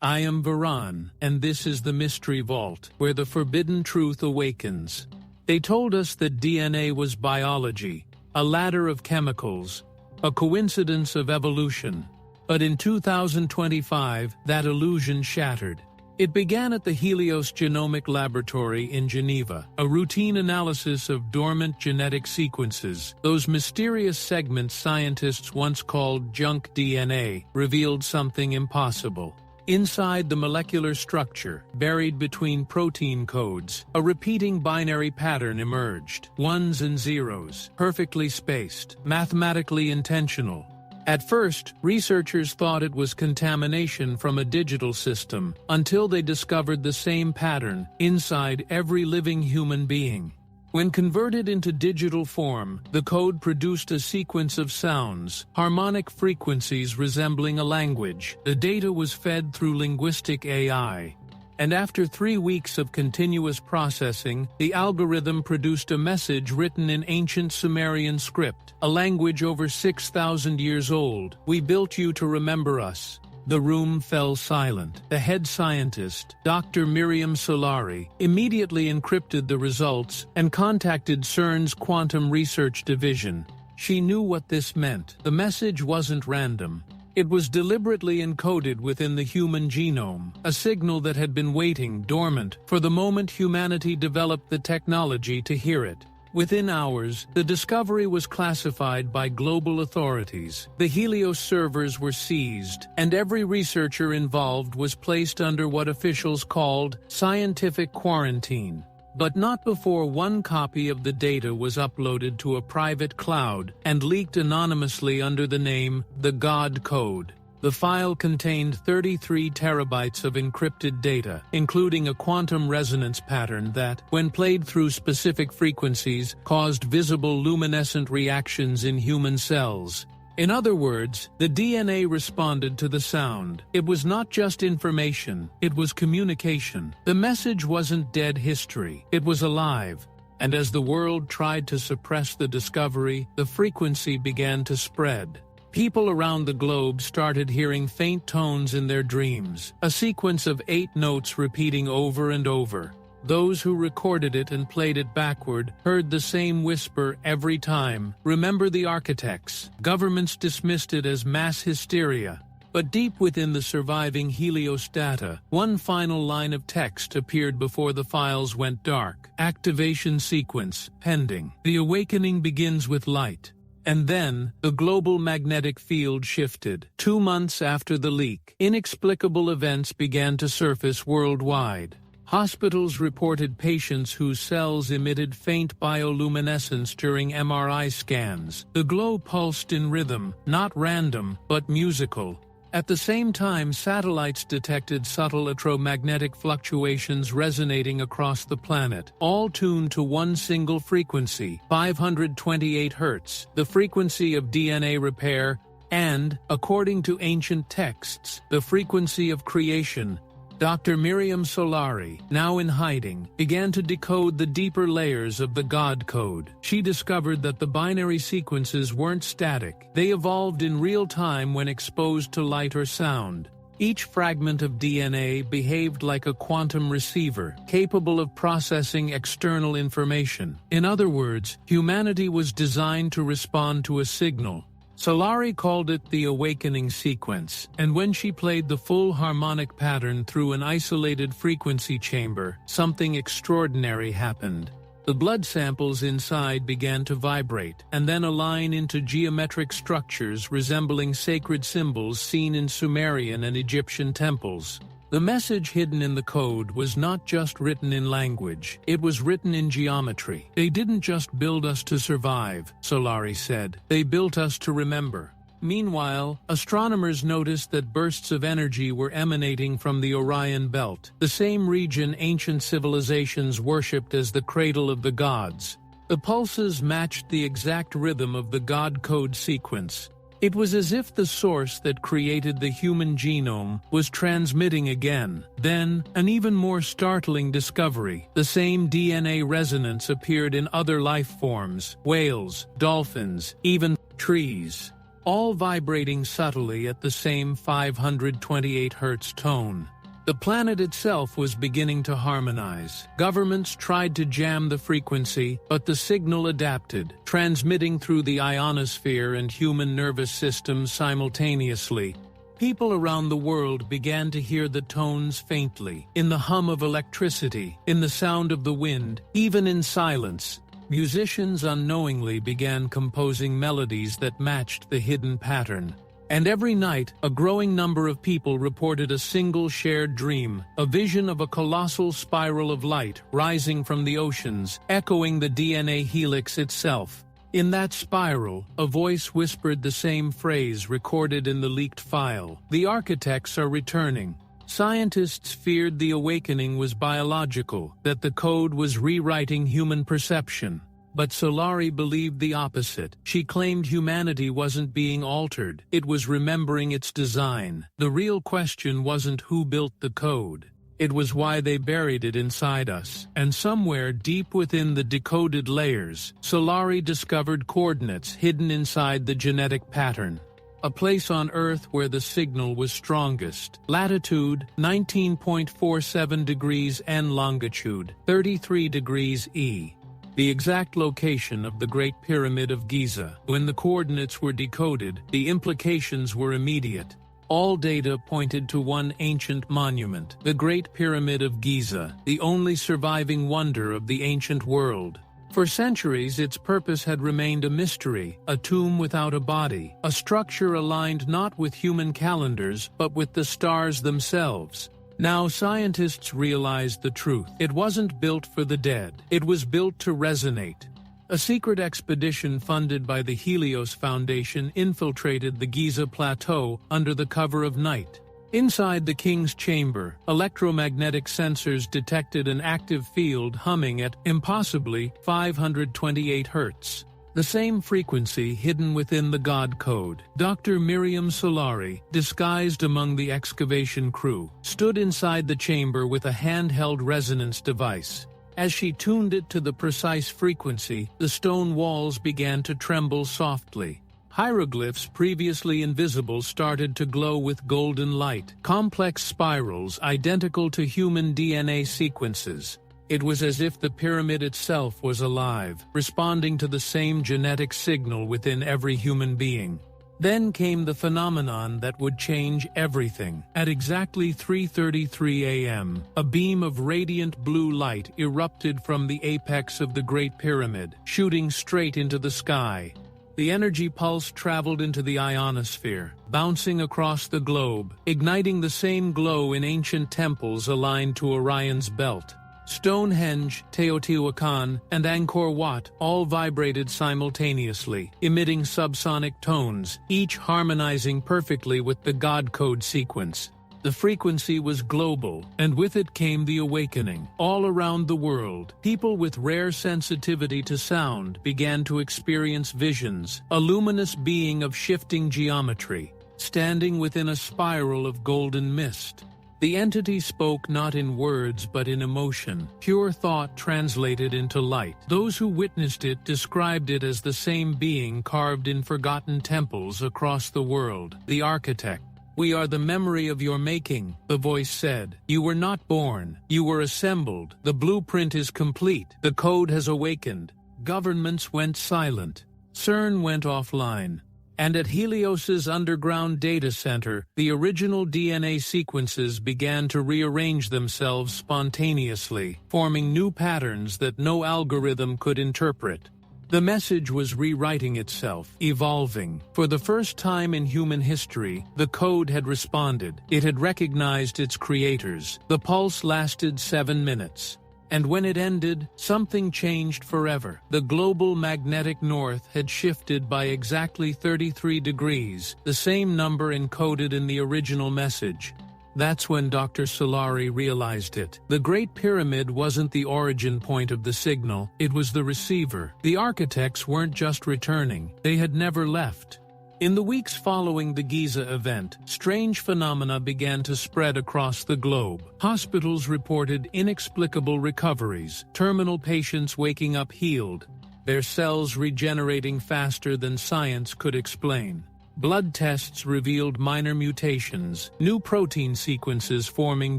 I am Varan, and this is the Mystery Vault, where the forbidden truth awakens. They told us that DNA was biology, a ladder of chemicals, a coincidence of evolution. But in 2025, that illusion shattered. It began at the Helios Genomic Laboratory in Geneva, a routine analysis of dormant genetic sequences. Those mysterious segments scientists once called junk DNA revealed something impossible. Inside the molecular structure, buried between protein codes, a repeating binary pattern emerged. Ones and zeros, perfectly spaced, mathematically intentional. At first, researchers thought it was contamination from a digital system, until they discovered the same pattern inside every living human being. When converted into digital form, the code produced a sequence of sounds, harmonic frequencies resembling a language. The data was fed through linguistic AI. And after 3 weeks of continuous processing, the algorithm produced a message written in ancient Sumerian script, a language over 6,000 years old. We built you to remember us. The room fell silent. The head scientist, Dr. Miriam Solari, immediately encrypted the results and contacted CERN's Quantum Research Division. She knew what this meant. The message wasn't random. It was deliberately encoded within the human genome, a signal that had been waiting dormant for the moment humanity developed the technology to hear it. Within hours, the discovery was classified by global authorities. The Helios servers were seized, and every researcher involved was placed under what officials called scientific quarantine. But not before one copy of the data was uploaded to a private cloud and leaked anonymously under the name The God Code. The file contained 33 terabytes of encrypted data, including a quantum resonance pattern that, when played through specific frequencies, caused visible luminescent reactions in human cells. In other words, the DNA responded to the sound. It was not just information, it was communication. The message wasn't dead history, it was alive. And as the world tried to suppress the discovery, the frequency began to spread. People around the globe started hearing faint tones in their dreams, a sequence of 8 notes repeating over and over. Those who recorded it and played it backward heard the same whisper every time. Remember the architects. Governments dismissed it as mass hysteria. But deep within the surviving Helios data, one final line of text appeared before the files went dark. Activation sequence, pending. The awakening begins with light. And then, the global magnetic field shifted. 2 months after the leak, inexplicable events began to surface worldwide. Hospitals reported patients whose cells emitted faint bioluminescence during MRI scans. The glow pulsed in rhythm, not random, but musical. At the same time, satellites detected subtle electromagnetic fluctuations resonating across the planet, all tuned to one single frequency, 528 Hz, the frequency of DNA repair, and, according to ancient texts, the frequency of creation. Dr. Miriam Solari, now in hiding, began to decode the deeper layers of the God Code. She discovered that the binary sequences weren't static. They evolved in real time when exposed to light or sound. Each fragment of DNA behaved like a quantum receiver, capable of processing external information. In other words, humanity was designed to respond to a signal. Solari called it the awakening sequence, and when she played the full harmonic pattern through an isolated frequency chamber, something extraordinary happened. The blood samples inside began to vibrate, and then align into geometric structures resembling sacred symbols seen in Sumerian and Egyptian temples. The message hidden in the code was not just written in language, it was written in geometry. They didn't just build us to survive, Solari said. They built us to remember. Meanwhile, astronomers noticed that bursts of energy were emanating from the Orion belt, the same region ancient civilizations worshipped as the cradle of the gods. The pulses matched the exact rhythm of the God Code sequence. It was as if the source that created the human genome was transmitting again. Then, an even more startling discovery. The same DNA resonance appeared in other life forms, whales, dolphins, even trees. all vibrating subtly at the same 528 Hz tone. The planet itself was beginning to harmonize. Governments tried to jam the frequency, but the signal adapted, transmitting through the ionosphere and human nervous systems simultaneously. People around the world began to hear the tones faintly, in the hum of electricity, in the sound of the wind, even in silence. Musicians unknowingly began composing melodies that matched the hidden pattern. And every night, a growing number of people reported a single shared dream, a vision of a colossal spiral of light rising from the oceans, echoing the DNA helix itself. In that spiral, a voice whispered the same phrase recorded in the leaked file: "The architects are returning." Scientists feared the awakening was biological, that the code was rewriting human perception. But Solari believed the opposite. She claimed humanity wasn't being altered, it was remembering its design. The real question wasn't who built the code. It was why they buried it inside us. And somewhere deep within the decoded layers, Solari discovered coordinates hidden inside the genetic pattern. A place on Earth where the signal was strongest. Latitude, 19.47 degrees N. Longitude, 33 degrees E. The exact location of the Great Pyramid of Giza. When the coordinates were decoded, the implications were immediate. All data pointed to one ancient monument, the Great Pyramid of Giza, the only surviving wonder of the ancient world. For centuries, its purpose had remained a mystery, a tomb without a body, a structure aligned not with human calendars, but with the stars themselves. Now scientists realized the truth. It wasn't built for the dead. It was built to resonate. A secret expedition funded by the Helios Foundation infiltrated the Giza Plateau under the cover of night. Inside the king's chamber, electromagnetic sensors detected an active field humming at, impossibly, 528 Hz. The same frequency hidden within the God code. Dr. Miriam Solari, disguised among the excavation crew, stood inside the chamber with a handheld resonance device. As she tuned it to the precise frequency, the stone walls began to tremble softly. Hieroglyphs previously invisible started to glow with golden light, complex spirals identical to human DNA sequences. It was as if the pyramid itself was alive, responding to the same genetic signal within every human being. Then came the phenomenon that would change everything. At exactly 3:33 a.m., a beam of radiant blue light erupted from the apex of the Great Pyramid, shooting straight into the sky. The energy pulse traveled into the ionosphere, bouncing across the globe, igniting the same glow in ancient temples aligned to Orion's belt. Stonehenge, Teotihuacan, and Angkor Wat all vibrated simultaneously, emitting subsonic tones, each harmonizing perfectly with the God code sequence. The frequency was global, and with it came the awakening. All around the world, people with rare sensitivity to sound began to experience visions, a luminous being of shifting geometry, standing within a spiral of golden mist. The entity spoke not in words but in emotion, pure thought translated into light. Those who witnessed it described it as the same being carved in forgotten temples across the world, the architect. "We are the memory of your making," the voice said. "You were not born, you were assembled. The blueprint is complete. The code has awakened." Governments went silent. CERN went offline. And at Helios's underground data center, the original DNA sequences began to rearrange themselves spontaneously, forming new patterns that no algorithm could interpret. The message was rewriting itself, evolving. For the first time in human history, the code had responded. It had recognized its creators. The pulse lasted 7 minutes. And when it ended, something changed forever. The global magnetic north had shifted by exactly 33 degrees, the same number encoded in the original message. That's when Dr. Solari realized it. The Great Pyramid wasn't the origin point of the signal, it was the receiver. The architects weren't just returning, they had never left. In the weeks following the Giza event, strange phenomena began to spread across the globe. Hospitals reported inexplicable recoveries, terminal patients waking up healed, their cells regenerating faster than science could explain. Blood tests revealed minor mutations, new protein sequences forming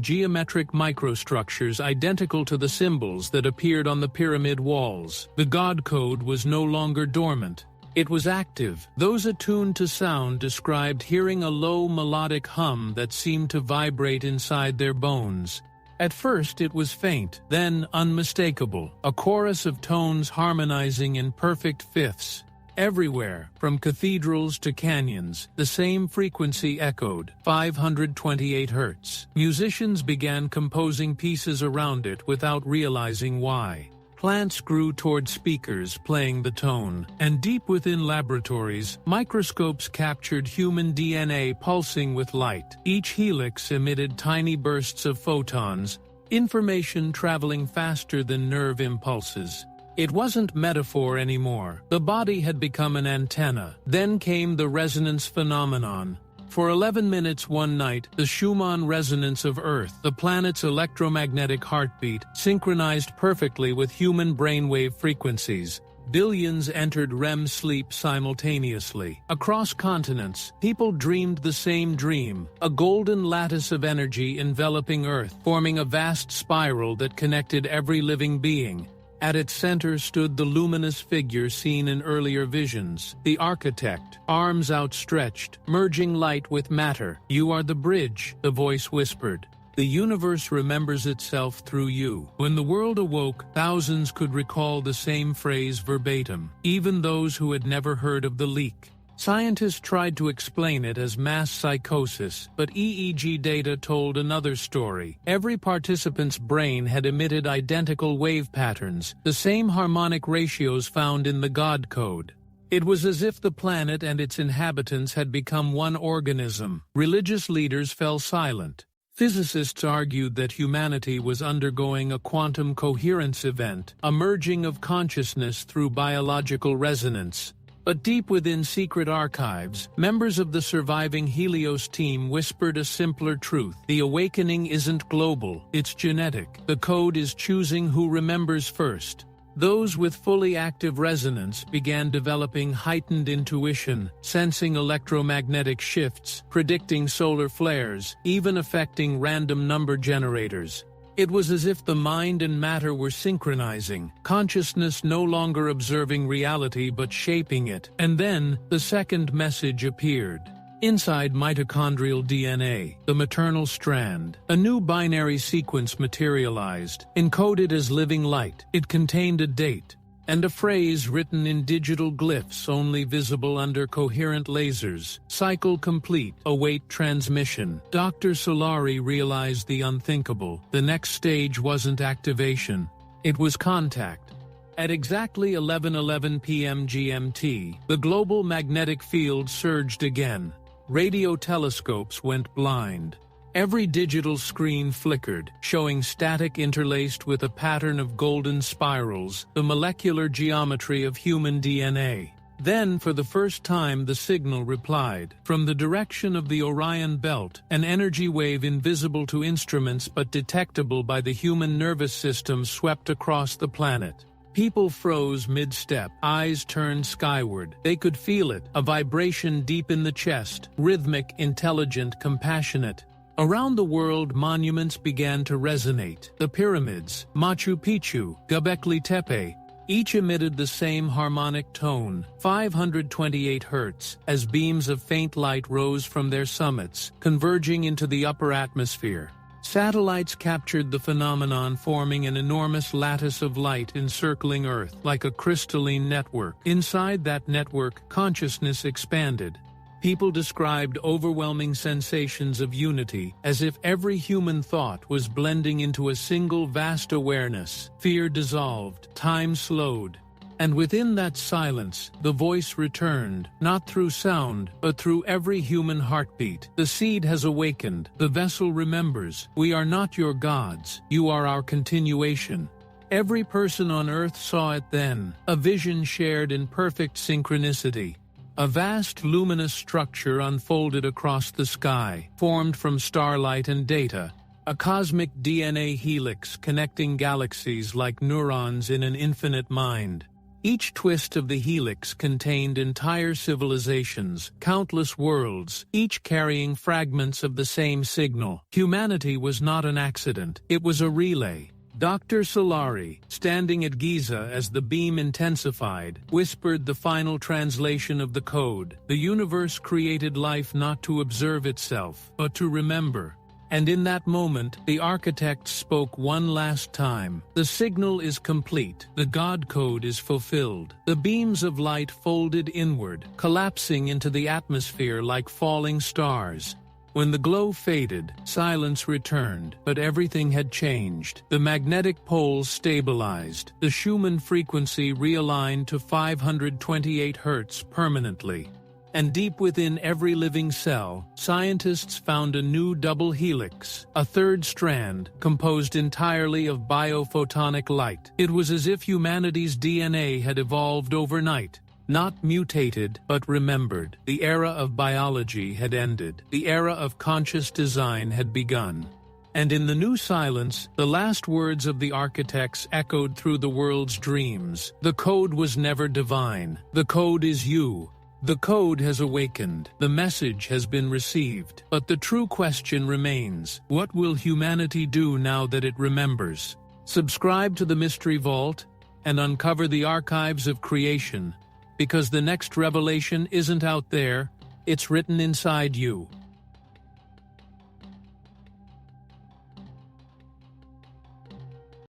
geometric microstructures identical to the symbols that appeared on the pyramid walls. The God code was no longer dormant. It was active. Those attuned to sound described hearing a low melodic hum that seemed to vibrate inside their bones. At first it was faint, then unmistakable, a chorus of tones harmonizing in perfect fifths. Everywhere, from cathedrals to canyons, the same frequency echoed, 528 Hz. Musicians began composing pieces around it without realizing why. Plants grew toward speakers playing the tone, and deep within laboratories, microscopes captured human DNA pulsing with light. Each helix emitted tiny bursts of photons, information traveling faster than nerve impulses. It wasn't metaphor anymore. The body had become an antenna. Then came the resonance phenomenon. For 11 minutes one night, the Schumann resonance of Earth, the planet's electromagnetic heartbeat, synchronized perfectly with human brainwave frequencies. Billions entered REM sleep simultaneously. Across continents, people dreamed the same dream, a golden lattice of energy enveloping Earth, forming a vast spiral that connected every living being. At its center stood the luminous figure seen in earlier visions, the architect, arms outstretched, merging light with matter. "You are the bridge," the voice whispered. "The universe remembers itself through you." When the world awoke, thousands could recall the same phrase verbatim, even those who had never heard of the leak. Scientists tried to explain it as mass psychosis, but EEG data told another story. Every participant's brain had emitted identical wave patterns, the same harmonic ratios found in the God code. It was as if the planet and its inhabitants had become one organism. Religious leaders fell silent. Physicists argued that humanity was undergoing a quantum coherence event, a merging of consciousness through biological resonance. But deep within secret archives, members of the surviving Helios team whispered a simpler truth. The awakening isn't global, it's genetic. The code is choosing who remembers first. Those with fully active resonance began developing heightened intuition, sensing electromagnetic shifts, predicting solar flares, even affecting random number generators. It was as if the mind and matter were synchronizing, consciousness no longer observing reality but shaping it. And then, the second message appeared. Inside mitochondrial DNA, the maternal strand, a new binary sequence materialized, encoded as living light. It contained a date, and a phrase written in digital glyphs only visible under coherent lasers. "Cycle complete. Await transmission." Dr. Solari realized the unthinkable. The next stage wasn't activation. It was contact. At exactly 11:11 p.m. GMT, the global magnetic field surged again. Radio telescopes went blind. Every digital screen flickered, showing static interlaced with a pattern of golden spirals, the molecular geometry of human DNA. Then, for the first time, the signal replied. From the direction of the Orion belt, an energy wave invisible to instruments but detectable by the human nervous system swept across the planet. People froze mid-step, eyes turned skyward. They could feel it, a vibration deep in the chest, rhythmic, intelligent, compassionate. Around the world, monuments began to resonate. The pyramids, Machu Picchu, Göbekli Tepe, each emitted the same harmonic tone, 528 Hz, as beams of faint light rose from their summits, converging into the upper atmosphere. Satellites captured the phenomenon, forming an enormous lattice of light encircling Earth, like a crystalline network. Inside that network, consciousness expanded. People described overwhelming sensations of unity, as if every human thought was blending into a single vast awareness. Fear dissolved, time slowed. And within that silence, the voice returned, not through sound, but through every human heartbeat. "The seed has awakened, the vessel remembers. We are not your gods, you are our continuation." Every person on Earth saw it then, a vision shared in perfect synchronicity. A vast luminous structure unfolded across the sky, formed from starlight and data, a cosmic DNA helix connecting galaxies like neurons in an infinite mind. Each twist of the helix contained entire civilizations, countless worlds, each carrying fragments of the same signal. Humanity was not an accident, it was a relay. Dr. Solari, standing at Giza as the beam intensified, whispered the final translation of the code. The universe created life not to observe itself, but to remember. And in that moment, the architect spoke one last time. The signal is complete. The God code is fulfilled. The beams of light folded inward, collapsing into the atmosphere like falling stars. When the glow faded, silence returned, but everything had changed. The magnetic poles stabilized. The Schumann frequency realigned to 528 Hz permanently. And deep within every living cell, scientists found a new double helix, a third strand, composed entirely of biophotonic light. It was as if humanity's DNA had evolved overnight. Not mutated, but remembered. The era of biology had ended. The era of conscious design had begun. And in the new silence, the last words of the architects echoed through the world's dreams. The code was never divine. The code is you. The code has awakened. The message has been received. But the true question remains: what will humanity do now that it remembers? Subscribe to the Mystery Vault and uncover the archives of creation, because the next revelation isn't out there, it's written inside you.